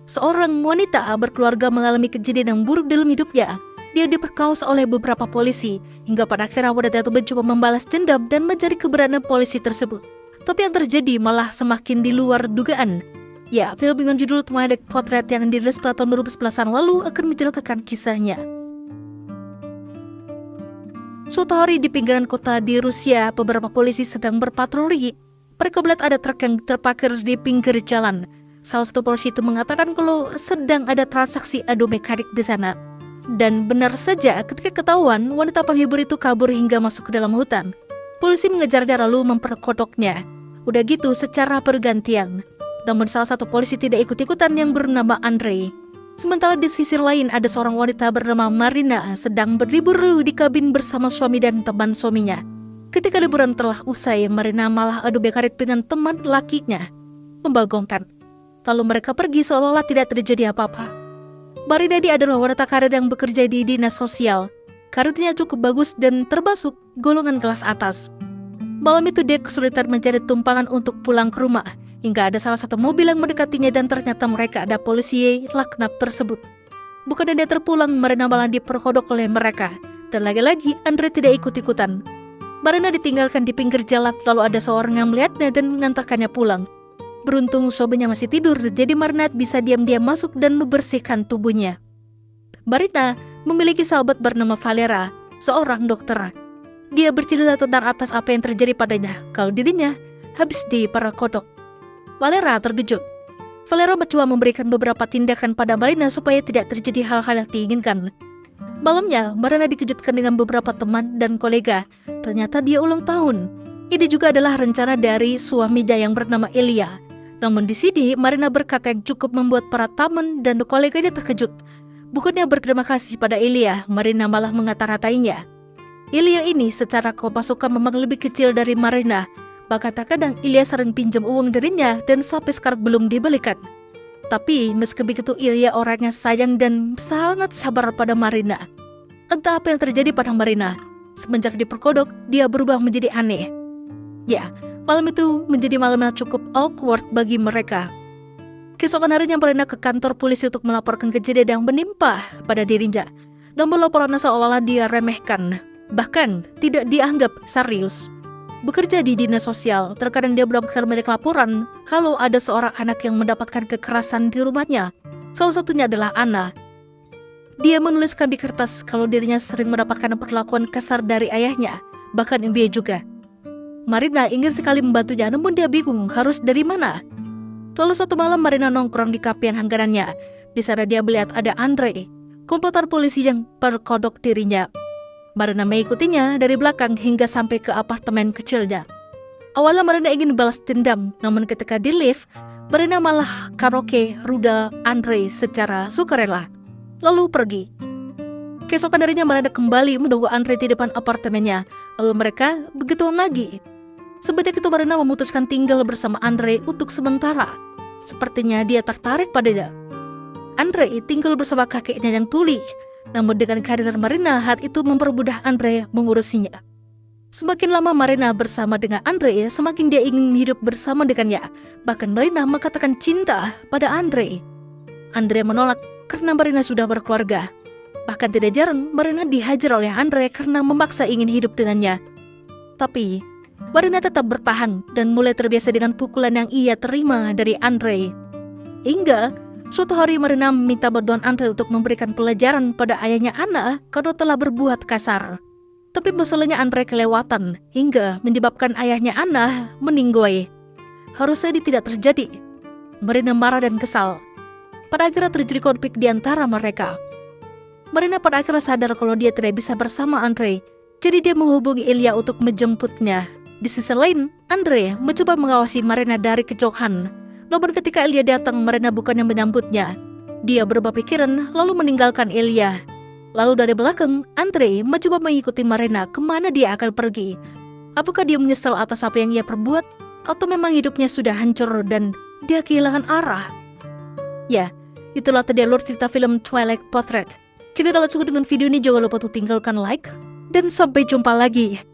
Seorang wanita berkeluarga mengalami kejadian yang buruk dalam hidupnya. Dia diperkosa oleh beberapa polisi, hingga pada akhirnya wanita itu mencoba membalas dendam dan mencari keberadaan polisi tersebut. Tapi yang terjadi malah semakin di luar dugaan. Ya, film dengan judul Twilight Portrait yang dirilis pada tahun 2011 lalu akan menceritakan kisahnya. Suatu hari di pinggiran kota di Rusia, beberapa polisi sedang berpatroli. Mereka melihat ada truk yang terparkir di pinggir jalan. Salah satu polisi itu mengatakan kalau sedang ada transaksi adu mekanik di sana. Dan benar saja, ketika ketahuan, wanita penghibur itu kabur hingga masuk ke dalam hutan. Polisi mengejarnya lalu memperkodoknya. Udah gitu secara bergantian. Namun salah satu polisi tidak ikut-ikutan yang bernama Andre. Sementara di sisi lain ada seorang wanita bernama Marina sedang berlibur di kabin bersama suami dan teman suaminya. Ketika liburan telah usai, Marina malah adu mekanik dengan teman lakinya. Membagongkan. Lalu mereka pergi seolah-olah tidak terjadi apa-apa. Marina adalah wanita karir yang bekerja di dinas sosial. Karirnya cukup bagus dan termasuk golongan kelas atas. Malam itu dia kesulitan mencari tumpangan untuk pulang ke rumah, hingga ada salah satu mobil yang mendekatinya dan ternyata mereka ada polisi laknat tersebut. Bukan dia terpulang, Marina malah diperkodok oleh mereka. Dan lagi-lagi Andre tidak ikut-ikutan. Marina ditinggalkan di pinggir jalan, lalu ada seorang yang melihatnya dan mengantarkannya pulang. Beruntung suaminya masih tidur, jadi Marina bisa diam-diam masuk dan membersihkan tubuhnya. Marina memiliki sahabat bernama Valera, seorang dokter. Dia bercerita tentang atas apa yang terjadi padanya kalau dirinya habis diperkodok. Valera terkejut. Valera mencoba memberikan beberapa tindakan pada Marina supaya tidak terjadi hal-hal yang diinginkan. Malamnya, Marina dikejutkan dengan beberapa teman dan kolega. Ternyata dia ulang tahun. Ini juga adalah rencana dari suaminya yang bernama Ilya. Namun di sini, Marina berkata yang cukup membuat para teman dan koleganya terkejut. Bukannya berterima kasih pada Ilya, Marina malah mengata-ratainya. Ilya ini secara pemasukan memang lebih kecil dari Marina. Bahkan kadang Ilya sering pinjam uang darinya dan sampai sekarang belum dibalikan. Tapi meski begitu, Ilya orangnya sayang dan sangat sabar pada Marina. Entah apa yang terjadi pada Marina. Semenjak diperkodok, dia berubah menjadi aneh. Ya, malam itu menjadi malam yang cukup awkward bagi mereka. Keesokan harinya Marina ke kantor polisi untuk melaporkan kejadian yang menimpa pada dirinya. Namun laporannya seolah-olah dia remehkan, bahkan tidak dianggap serius. Bekerja di dinas sosial, terkadang dia mendapatkan banyak laporan kalau ada seorang anak yang mendapatkan kekerasan di rumahnya. Salah satunya adalah Anna. Dia menuliskan di kertas kalau dirinya sering mendapatkan perlakuan kasar dari ayahnya, bahkan ibunya juga. Marina ingin sekali membantunya, namun dia bingung harus dari mana. Lalu suatu malam Marina nongkrong di kafe langganannya. Di sana dia melihat ada Andre, komplotan polisi yang perkodok dirinya. Marina mengikutinya dari belakang hingga sampai ke apartemen kecilnya. Awalnya Marina ingin balas dendam, namun ketika di lift, Marina malah karaoke Ruda Andre secara sukarela, lalu pergi. Keesokan harinya Marina kembali menunggu Andre di depan apartemennya, lalu mereka begituan lagi. Semenjak itu Marina memutuskan tinggal bersama Andre untuk sementara. Sepertinya dia tertarik padanya. Andre tinggal bersama kakeknya yang tuli. Namun dengan kehadiran Marina, hal itu mempermudah Andre mengurusinya. Semakin lama Marina bersama dengan Andre, semakin dia ingin hidup bersama dengannya. Bahkan Marina mengatakan cinta pada Andre. Andre menolak karena Marina sudah berkeluarga. Bahkan tidak jarang Marina dihajar oleh Andre karena memaksa ingin hidup dengannya. Tapi Marina tetap bertahan dan mulai terbiasa dengan pukulan yang ia terima dari Andre. Hingga suatu hari Marina meminta bantuan Andre untuk memberikan pelajaran pada ayahnya Anna karena telah berbuat kasar. Tapi masalahnya Andre kelewatan hingga menyebabkan ayahnya Anna meninggoy. Harusnya ini tidak terjadi. Marina marah dan kesal. Pada akhirnya terjadi konflik di antara mereka. Marina pada akhirnya sadar kalau dia tidak bisa bersama Andre. Jadi dia menghubungi Ilya untuk menjemputnya. Di sisi lain, Andre mencoba mengawasi Marina dari kejauhan. Namun ketika Ilya datang, Marina bukannya menyambutnya. Dia berubah pikiran lalu meninggalkan Ilya. Lalu dari belakang, Andre mencoba mengikuti Marina kemana dia akan pergi. Apakah dia menyesal atas apa yang ia perbuat? Atau memang hidupnya sudah hancur dan dia kehilangan arah? Ya, itulah tadi alur cerita film Twilight Portrait. Kita langsung dengan video ini, jangan lupa untuk tinggalkan like. Dan sampai jumpa lagi.